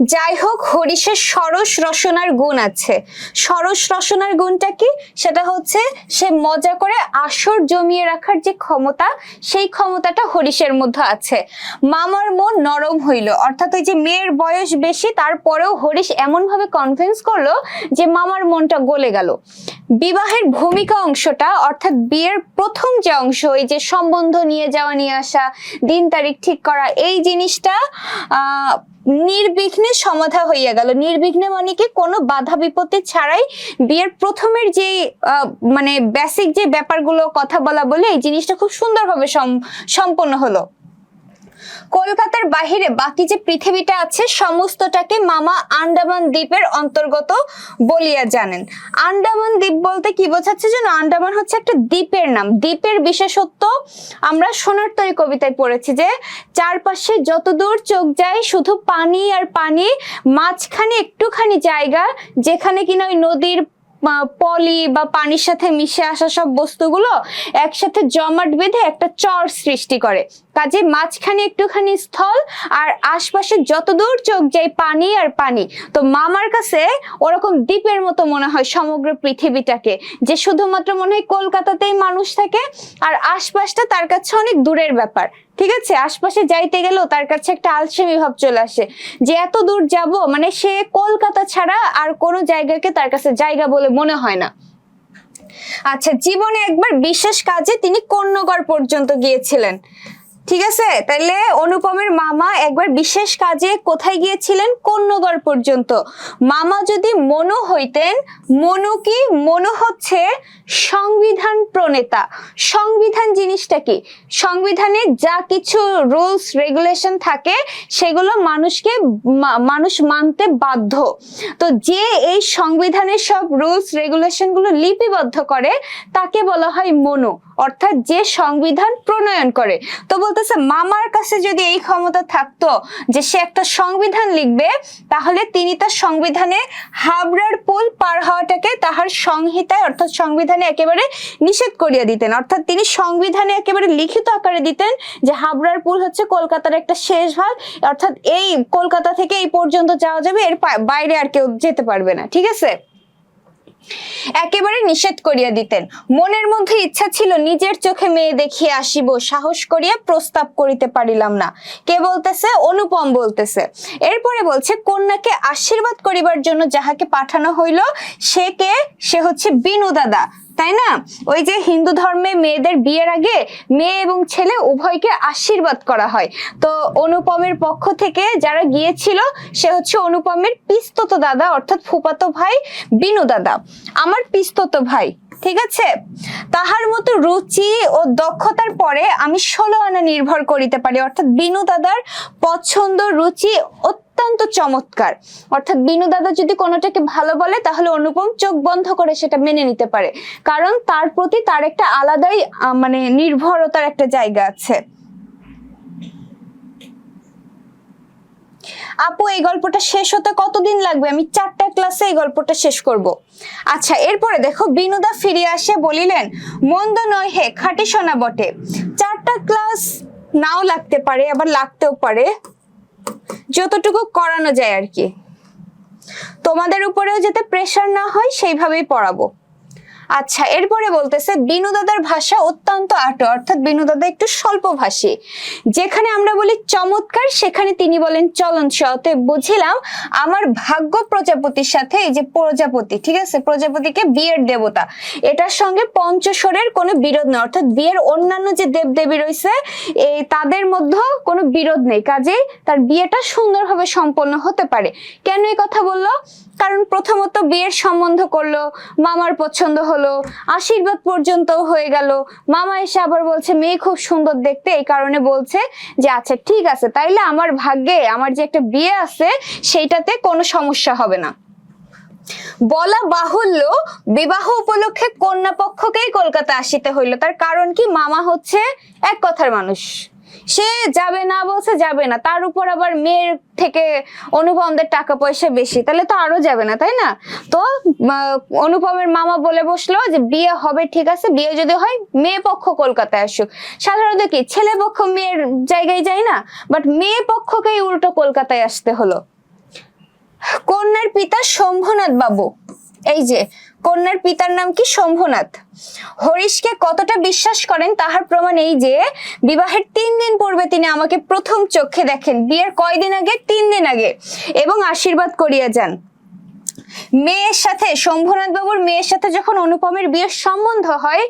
যাই হোক, হরিশের সরস রসনার গুণ আছে। সরস রসনার গুণটা কি? সেটা হচ্ছে সে মজা করে আসর জমিয়ে রাখার যে ক্ষমতা, সেই ক্ষমতাটা হরিশের মধ্যে আছে। মামার মন নরম হইল, অর্থাৎ ওই যে মেয়ের বয়স বেশি, তারপরেও হরিশ এমন ভাবে কনভিন্স করলো যে মামার মনটা গলে গেল। বিবাহের ভূমিকা অংশটা, অর্থাৎ বিয়ের প্রথম যে অংশ, এই যে সম্বন্ধ নিয়ে যাওয়া নিয়ে আসা, দিন তারিখ ঠিক করা, এই জিনিসটা নির্বিঘ্নে সমাধা হইয়া গেল। নির্বিঘ্নে মানে কি? কোনো বাধা বিপত্তি ছাড়াই বিয়ের প্রথমের যে মানে বেসিক যে ব্যাপারগুলো কথা বলা বলে, এই জিনিসটা খুব সুন্দরভাবে সম্পন্ন হলো। কলকাতার বাহিরে বাকি যে পৃথিবীটা আছে সমস্তটাকে মামা আন্দামান দ্বীপের অন্তর্গত বলিয়া জানেন। আন্দামান দ্বীপ বলতে কি বোঝাচ্ছে যেন? আন্দামান হচ্ছে একটা দ্বীপের নাম। দ্বীপের বিশেষত্ব আমরা সোনার তরী কবিতায় পড়েছি যে চারপাশে যতদূর চোখ যায় শুধু পানি আর পানি, মাঝখানে একটুখানি জায়গা যেখানে কিনা ওই নদীর পলি বা পানির সাথে মিশে আসা সব বস্তুগুলো একসাথে জমাট বেঁধে একটা চর সৃষ্টি করে। কাজে মাঝখানে একটুখানি স্থল আর আশপাশে যতদূর চোখ যায় পানি আর পানি। তো মামার কাছে ওরকম দ্বীপের মতো মনে হয় সমগ্র পৃথিবীটাকে, যে শুধুমাত্র মনে হয় কলকাতাতেই মানুষ থাকে আর আশপাশটা তার কাছে অনেক দূরের ব্যাপার। ঠিক আছে, আশপাশে যাইতে গেলেও তার কাছে একটা আলসেমি ভাব চলে আসে যে এত দূর যাব, মানে সে কলকাতা ছাড়া আর কোনো জায়গাকে তার কাছে জায়গা বলে মনে হয় না। আচ্ছা, জীবনে একবার বিশেষ কাজে তিনি কর্ণগড় পর্যন্ত গিয়েছিলেন। ঠিক আছে, তাহলে অনুপমের মামা একবার বিশেষ কাজে কোথায় গিয়েছিলেন? কর্ণগড় পর্যন্ত। মামা যদি মনু হইতেন, মনু কি? মনু হচ্ছে সংবিধান প্রণেতা। সংবিধান জিনিসটা কি? সংবিধানে যা কিছু রুলস রেগুলেশন থাকে সেগুলো মানুষ মানতে বাধ্য। তো যে এই সংবিধানের সব রুলস রেগুলেশন গুলো লিপিবদ্ধ করে তাকে বলা হয় মনু, অর্থাৎ যে সংবিধান প্রণয়ন করে। তো বলতেছে মামার কাছে যদি এই ক্ষমতা থাকতো যে সে একটা সংবিধান লিখবে, তাহলে তিনি তার সংবিধানে হাবড়ার পুল পার হওয়াটাকে তাহার সংহিতায় অর্থাৎ সংবিধানে একেবারে নিষেধ করিয়া দিতেন। অর্থাৎ তিনি সংবিধানে একেবারে লিখিত আকারে দিতেন যে হাবড়ার পুল হচ্ছে কলকাতার একটা শেষ ভাগ, অর্থাৎ এই কলকাতা থেকে এই পর্যন্ত যাওয়া যাবে, এর বাইরে আর কেউ যেতে পারবে না। ঠিক আছে, একেবারে নিষেধ করিয়া দিতেন। মনের মধ্যে ইচ্ছা ছিল নিজের চোখে মেয়ে দেখিয়ে আসিব, সাহস করিয়া প্রস্তাব করিতে পারিলাম না। কে বলতেছে? অনুপম বলতেছে। এরপরে বলছে কন্যাকে আশীর্বাদ করিবার জন্য যাহাকে পাঠানো হইল সে কে? সে হচ্ছে বিনু দাদা, তাই না? ওই যে হিন্দু ধর্মে মেয়েদের বিয়ের আগে মেয়ে এবং ছেলে উভয়কে আশীর্বাদ করা হয়। তো অনুপমের পক্ষ থেকে যারা গিয়েছিল সে হচ্ছে অনুপমের পিস্তত দাদা অর্থাৎ ফুফাতো ভাই বিনু দাদা, আমার পিস্তত ভাই। ঠিক আছে, তাহার মতো রুচি ও দক্ষতার পরে আমি 16 আনা নির্ভর করিতে পারি। অর্থাৎ বিনু দাদার পছন্দ রুচি অত্যন্ত চমৎকার। অর্থাৎ বিনু দাদা যদি কোনোটাকে ভালো বলে তাহলে অনুপম চোখ বন্ধ করে সেটা মেনে নিতে পারে, কারণ তার প্রতি তার একটা আলাদাই মানে নির্ভরতার একটা জায়গা আছে। আপু, এই গল্পটা শেষ হতে কতদিন লাগবে? আমি 4টা ক্লাসে এই গল্পটা শেষ করব। আচ্ছা, এরপরে দেখো বিনুদা ফিরে আসে বলিলেন, মন্দ নয় হে, খাঁটি সোনা বটে। 4টা ক্লাস নাও লাগতে পারে, আবার লাগতেও পারে, যতটুকু করানো যায় আর কি। তোমাদের উপরেও যাতে প্রেশার না হয় সেইভাবেই পড়াবো। আচ্ছা, এরপরে বলতেছে বিনু দাদার ভাষা অত্যন্ত আটো, অর্থাৎ বিনু দাদা একটু স্বল্প ভাষী। যেখানে আমরা বলি চমৎকার সেখানে তিনি বলেন চলনসই। অতএব বুঝিলাম আমার ভাগ্য প্রজাপতির সাথে, এই যে প্রজাপতি, ঠিক আছে, প্রজাপতিকে বিয়ের দেবতা, এটার সঙ্গে পঞ্চস্বরের কোনো বিরোধ নেই। অর্থাৎ বিয়ের অন্যান্য যে দেবদেবী রয়েছে এই তাদের মধ্যে কোনো বিরোধ নেই, কাজেই তার বিয়েটা সুন্দরভাবে সম্পন্ন হতে পারে। কেন এই কথা বললো? কারণ প্রথমত বিয়ের সম্বন্ধ করলো, মামার পছন্দ হলো, আশীর্বাদ পর্যন্ত হয়ে গেল, মামা এসে আবার বলছে মেয়ে খুব সুন্দর দেখতে, এই কারণে বলছে যে আচ্ছা ঠিক আছে, তাইলে আমার ভাগ্যে আমার যে একটা বিয়ে আছে সেইটাতে কোনো সমস্যা হবে না। বলা বাহুল্য বিবাহ উপলক্ষে কন্যা পক্ষকেই কলকাতা আসিতে হইল। তার কারণ কি? মামা হচ্ছে এক কথার মানুষ, সে যাবে না বলছে যাবে না, তার উপর আবার মেয়ের থেকে অনুপমদের টাকা পয়সা বেশি, তাহলে তো আরো যাবে না, তাই না? তো অনুপমের মামা বলে বসলো যে বিয়ে হবে, ঠিক আছে, বিয়ে যদি হয় মেয়ে পক্ষ কলকাতায় আসুক। সাধারণত কি ছেলে পক্ষ মেয়ের জায়গায় যায় না, বাট মেয়ে পক্ষকেই উল্টো কলকাতায় আসতে হলো। কন্যার পিতা শম্ভুনাথ বাবু, এই যে কন্যার পিতার নাম কি? শম্ভুনাথ। হরিশকে কতটা বিশ্বাস করেন তাহার প্রমাণ এই যে বিবাহের 3 দিন পূর্বে তিনি আমাকে প্রথম চোখে দেখেন, বিয়ের কয়দিন আগে? 3 দিন আগে, এবং আশীর্বাদ করিয়া যান। মেয়ের সাথে, শম্ভুনাথ বাবুর মেয়ের সাথে যখন অনুপমের বিয়ের সম্বন্ধ হয়,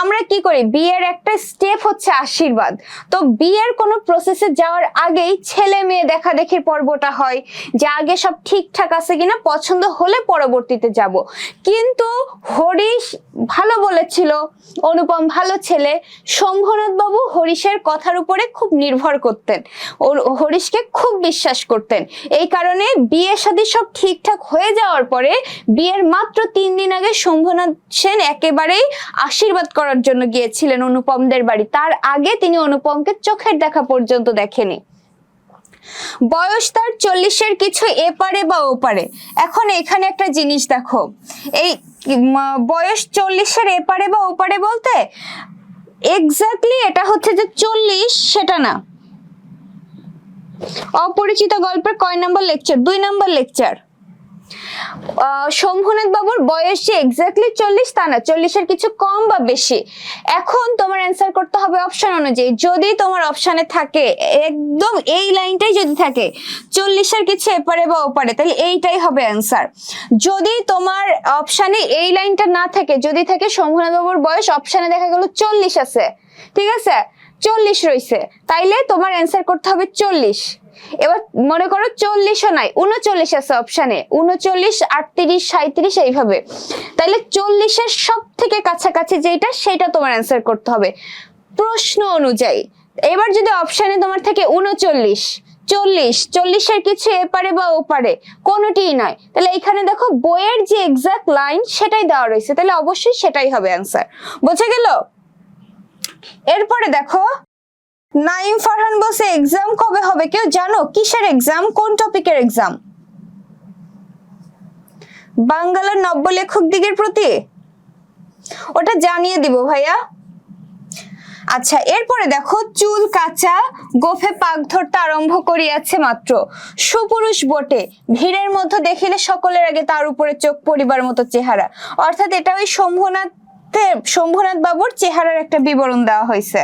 আমরা কি করি? বিয়ের একটা স্টেপ হচ্ছে আশীর্বাদ। তো বিয়ের কোনো প্রসেসে যাওয়ার আগেই ছেলে মেয়ে দেখা দেখির পর্বটা হয়, যে আগে সব ঠিকঠাক আছে কিনা, পছন্দ হলে পরবর্তীতে যাব। কিন্তু হরিশ ভালো বলেছিল, অনুপম ভালো ছেলে, শম্ভুনাথ বাবু হরিশের কথার উপরে খুব নির্ভর করতেন, হরিশকে খুব বিশ্বাস করতেন। এই কারণে বিয়ে শাদী সব ঠিকঠাক হয়ে যাওয়ার পরে বিয়ের মাত্র 3 দিন আগে শম্ভুনাথ সেন একেবারেই আশীর্বাদ করার জন্য গিয়েছিলেন অনুপমদের বাড়ি। তার আগে তিনি অনুপমকে চোখের দেখা পর্যন্ত দেখেনি। বয়স তার 40-এর কিছু এপারে বা ওপারে। এখন এখানে একটা জিনিস দেখো, এই বয়স 40-এর এপারে বা ওপারে বলতে এক্স্যাক্টলি এটা হচ্ছে যে 40 সেটা না। অপরিচিত গল্পের কয় নম্বর লেকচার? 2 নম্বর লেকচার। শম্ভুনাথ বাবুর বয়স যে এক্স্যাক্টলি 40 তা না, 40-এর কিছু কম বা বেশি। এখন তোমার অ্যান্সার করতে হবে অপশন অনুযায়ী। যদি তোমার অপশনে থাকে একদম এই লাইনটাই যদি থাকে 40-এর কিছু এপারে বা ওপারে, তাহলে এইটাই হবে অ্যান্সার। যদি তোমার অপশনে এই লাইনটা না থাকে, যদি থাকে শম্ভুনাথ বাবুর বয়স অপশনে দেখা গেল 40 আছে, ঠিক আছে, 40 রয়েছে, তাইলে তোমার অ্যান্সার করতে হবে 40। এবার মনে করো 40ও নাই, 39 আছে অপশনে, 39, 38, 37 এইভাবে, তাহলে 40-এর সব থেকে কাছাকাছি যেটা সেটা তোমার অ্যান্সার করতে হবে প্রশ্ন অনুযায়ী। এবার যদি অপশনে তোমার থেকে 39, 40, 40-এর কিছু এপারে বা ওপারে কোনোটিই নয়, তাহলে এখানে দেখো বইয়ের যে এক্সাক্ট লাইন সেটাই দেওয়া রয়েছে, তাহলে অবশ্যই সেটাই হবে অ্যান্সার। বোঝা গেল? এরপরে দেখো, নাইম ফারহান বলছে এক্সাম কবে হবে কেউ জানো? কিসের এক্সাম? কোন টপিকের এক্সাম? বাংলার নব্য লেখক দিগের প্রতি? ওটা জানিয়ে দিব ভাইয়া। আচ্ছা, এরপরে দেখো, চুল কাঁচা গোফে পাক ধরতে আরম্ভ করিয়াছে মাত্র, সুপুরুষ বটে, ভিড়ের মধ্যে দেখিলে সকলের আগে তার উপরে চোখ পড়িবার মতো চেহারা। অর্থাৎ এটা ওই শম্ভুনাথ বাবুর চেহারার একটা বিবরণ দেওয়া হয়েছে।